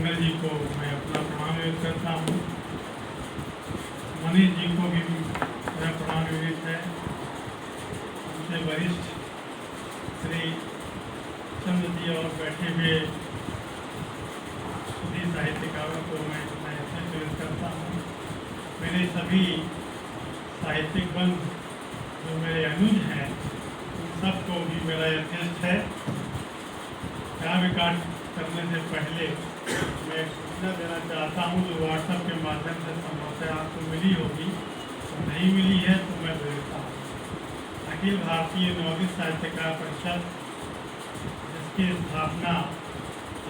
मंगल जी को मैं अपना प्रणाम व्यक्त करता हूँ। मनीष जी को भी मेरा प्रणाम व्यक्त है। उनसे वरिष्ठ श्री चंद्र जी और बैठे हुए सभी साहित्यकारों को मैं व्यक्त करता हूँ। मेरे सभी साहित्यिक बंधु जो मेरे अनुज हैं उन सबको भी मेरा यथेष्ट है। काव्य काट करने से पहले मैं सूचना देना चाहता हूँ जो व्हाट्सएप के माध्यम से संभवतः आपको मिली होगी, तो नहीं मिली है तो मैं भेजता हूँ। अखिल भारतीय नवोदित साहित्यकार परिषद, जिसकी स्थापना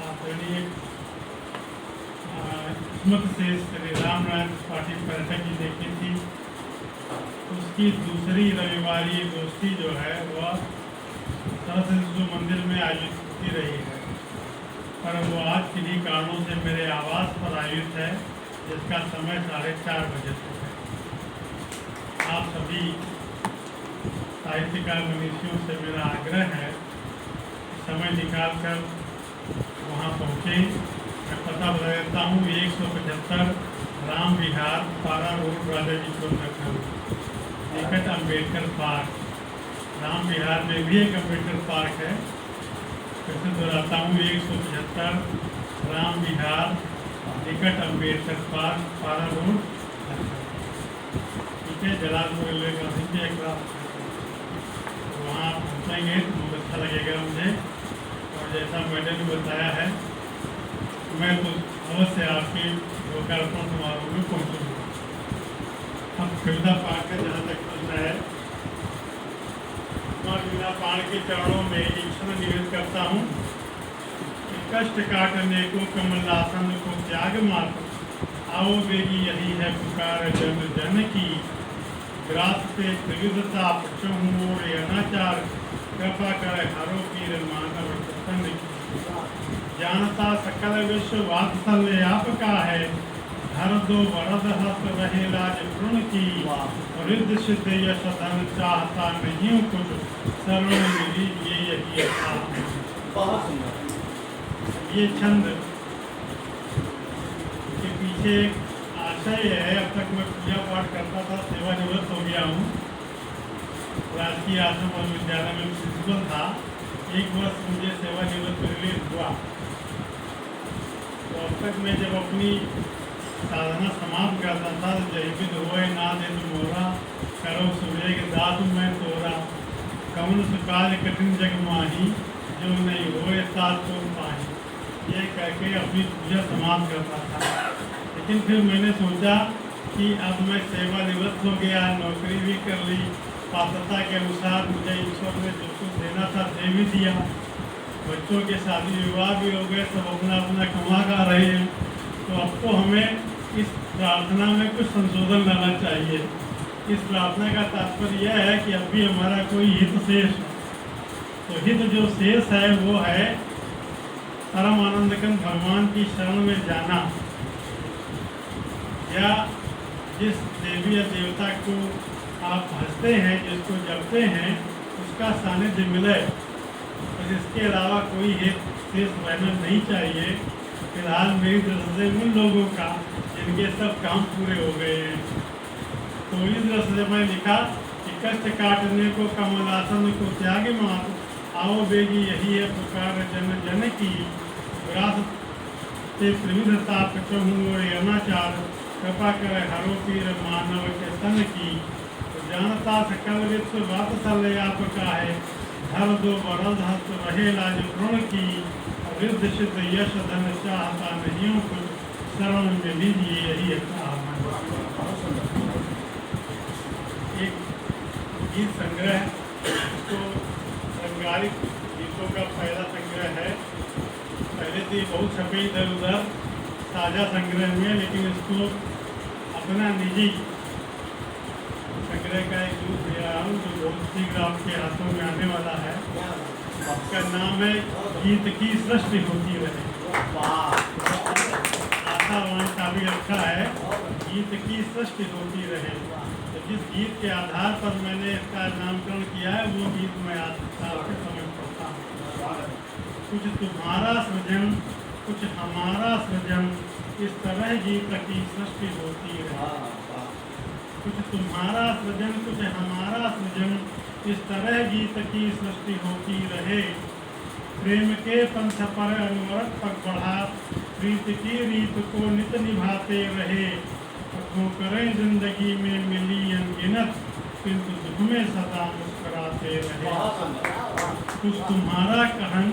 आदरणीय किस्मत से श्री रामनाथ पाटिल पर्यटक जी ने की थी, उसकी दूसरी रविवारी गोष्ठी जो है वह सरस्वती शिशु मंदिर में आयोजित होती रही है, पर वो आज किन्हीं कारणों से मेरे आवास पर आयोजित है, जिसका समय 4:30 बजे तक है। आप सभी साहित्यकार मनीषियों से मेरा आग्रह है समय निकाल कर वहाँ पहुँचे। मैं पता बता देता हूँ, 175 राम विहार, पारा रोड, राजा जी को निकट अम्बेडकर पार्क। राम विहार में भी एक अम्बेडकर पार्क है। फिर से दोहराता हूँ, 175 राम विहार, निकट अम्बेडकर पार्क, पारा रोड। ठीक है, जलालपुर रेलवे क्रॉसिंग के एक वहाँ पहुँचेंगे तो बहुत अच्छा लगेगा मुझे। और जैसा मैडम ने बताया है, मैं तो अवश्य आपके लोकार्पण समारोह में पहुँचूँगा। अब कविता पाठ का जहाँ तक प्रश्न है, मैं पाण के चरणों में ईश्वर निवेदन करता हूँ कि कष्ट काटने को कमलासन को त्याग मात्र, आओ बेगी यही है पुकार जन जन की। ग्रास से त्रिविधता पक्षों और अनाचार, कृपा कर हरो पीर मानव प्रसन्न की। जानता सकल विश्व वात्सल्य आपका है, हर दो वरद हस्त रहे राज पूर्ण की। रिद्ध सिद्ध यश धन चाहता नहीं कुछ, शरण मिली ये यही अच्छा। बहुत सुंदर। ये छंद के पीछे एक आशय है। अब तक मैं पूजा पाठ करता था, सेवानिवृत्त हो गया हूँ। राजकीय आश्रम और विद्यालय में प्रिंसिपल था। 1 वर्ष मुझे सेवानिवृत्त रिलीज हुआ, तो अब तक मैं जब अपनी साधना समाप्त करता था, जय विद होए नाद मोरा, करो सुबेग दास मैं तोरा। कौन सुकाज कठिन जग माही, जो नहीं होए साथ तो पाही। ये करके अपनी पूजा समाप्त करता था। लेकिन फिर मैंने सोचा कि अब मैं सेवानिवृत्त हो गया, नौकरी भी कर ली, पात्रता के अनुसार मुझे ईश्वर ने जो कुछ देना था दे भी दिया। बच्चों के शादी विवाह भी हो गए, सब अपना अपना कमा खा रहे हैं। तो अब तो हमें इस प्रार्थना में कुछ संशोधन लाना चाहिए। इस प्रार्थना का तात्पर्य यह है कि अभी हमारा कोई हित शेष है, तो हित जो शेष है वो है परम आनंदकंद भगवान की शरण में जाना, या जिस देवी या देवता को आप भजते हैं, जिसको जपते हैं, उसका सानिध्य मिले। तो इसके अलावा कोई हित शेष रहना नहीं चाहिए। फिलहाल मेरी दृष्टि से उन लोगों का जिनके सब काम पूरे हो गए हैं। तो इस दृष्टि से मैं लिखा कि कष्ट काटने को कमलासन को त्याग मात, आओ बेगी यही है पुकार जन जन की। ग्रास से त्रिविधता पक्षों और अनाचार, कृपा कर हरो पीर मानव के सन की। तो जानता सकल विश्व वात्सल्य आपका है, धर दो वरद हस्त रहे लाज पूर्ण की। रिद्ध सिद्ध यश धन चाहता नहीं कुछ, शरण में लीजिए यही अच्छा। एक गीत संग्रह, तो श्रृंगारिक गीतों का पहला संग्रह है। पहले तो ये बहुत छपे इधर उधर ताज़ा संग्रह में, लेकिन इसको अपना निजी संग्रह का एक रूप दे रहा हूँ जो बहुत शीघ्र आपके हाथों में आने वाला है। इसका नाम है गीत की सृष्टि होती रहे। आशावान काफी अच्छा है, गीत की सृष्टि होती रहे। तो जिस गीत के आधार पर मैंने इसका नामकरण किया है वो गीत मैं आपके समझ पड़ता हूँ। कुछ तुम्हारा सृजन कुछ हमारा सृजन इस तरह गीत की सृष्टि होती रहे। वाह वाह कुछ तुम्हारा सृजन कुछ हमारा सृजन इस तरह गीत की सृष्टि होती रहे। प्रेम के पंथ पर अनवरत पग बढ़ा, प्रीत की रीत को नित निभाते रहे। ठोकरें जिंदगी में मिली अनगिनत, किंतु दुख में सदा मुस्कुराते रहे। बहुत सुंदर कुछ तुम्हारा कहन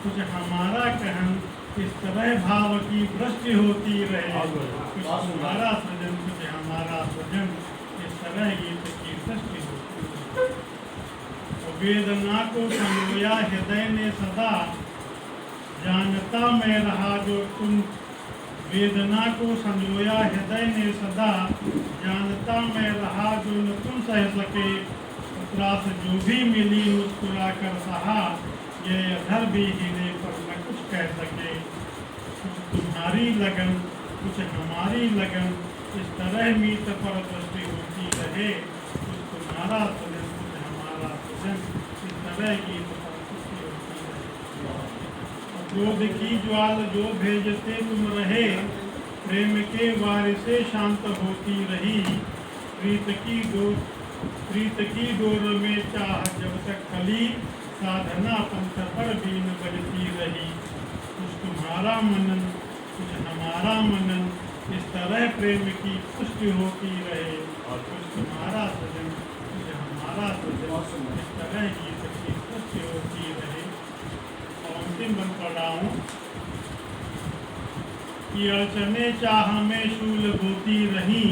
कुछ हमारा कहन इस तरह भाव की वृष्टि होती रहे। कुछ तुम्हारा सृजन कुछ हमारा सृजन इस तरह गीत की सृष्टि होती रहे। वेदना को संजोया हृदय ने सदा, जानता मैं रहा जो तुम। वेदना को संजोया हृदय ने सदा, जानता मैं रहा जो न तुम सह सके। त्रास जो भी मिली मुस्कुरा कर सहा, ये अधर भी हिले पर न कुछ कह सके। कुछ तुम्हारी लगन कुछ हमारी लगन इस तरह मीत पर दृष्टि होती रहे। कुछ तुम्हारा सृजन कुछ हमारा सृजन इस तरह गीत पर दृष्टि होती रहे। क्रोध की ज्वाल जो भेजते तुम रहे, प्रेम के वार से शांत होती रही। प्रीत की डोर में चाह जब तक खली, साधना पंथ पर बीन बजती रही। कुछ तुम्हारा मनन कुछ हमारा मनन इस तरह प्रेम की पुष्टि होती रहे। और कुछ तुम्हारा सृजन कुछ हमारा सृजन इस तरह गीत की पुष्टि होती रहे। और अंतिम बन पढ़ रहा हूँ कि अड़चने चाह में शूल बोती रही,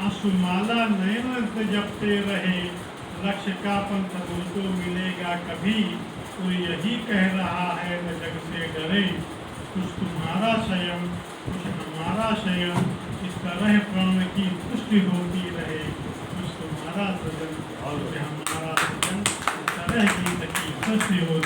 आंसुमाला नयन जपते रहे। लक्ष्य का पंथ मुझको मिलेगा कभी, कोई यही कह रहा है न जग से डरे। कुछ तुम्हारा शयन कुछ हमारा शयन इस तरह प्राण की पुष्टि होती रहे। कुछ तुम्हारा सृजन कुछ हमारा सृजन इस तरह गीत की पुष्टि होती